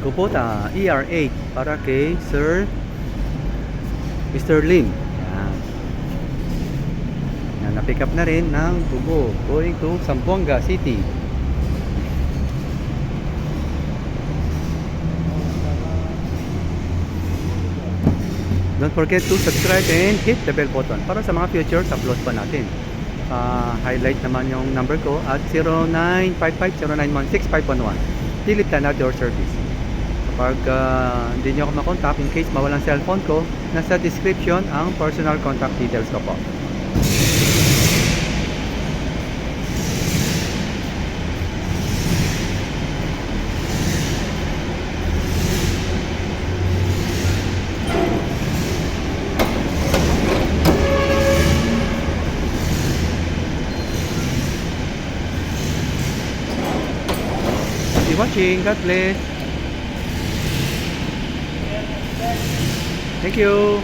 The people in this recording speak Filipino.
Kubota ER8 para kay Sir Mr. Lim. Yan. Yan, na-pick up na rin ng Tubo going to Zamboanga City. Don't forget to subscribe and hit the bell button para sa mga future upload pa natin. Highlight naman yung number ko at 0955-091-6511. Philip Tanador Service. Kapag hindi nyo ako makontak, in case mawalang cellphone ko, nasa description ang personal contact details ko po. Happy watching. God bless. Thank you.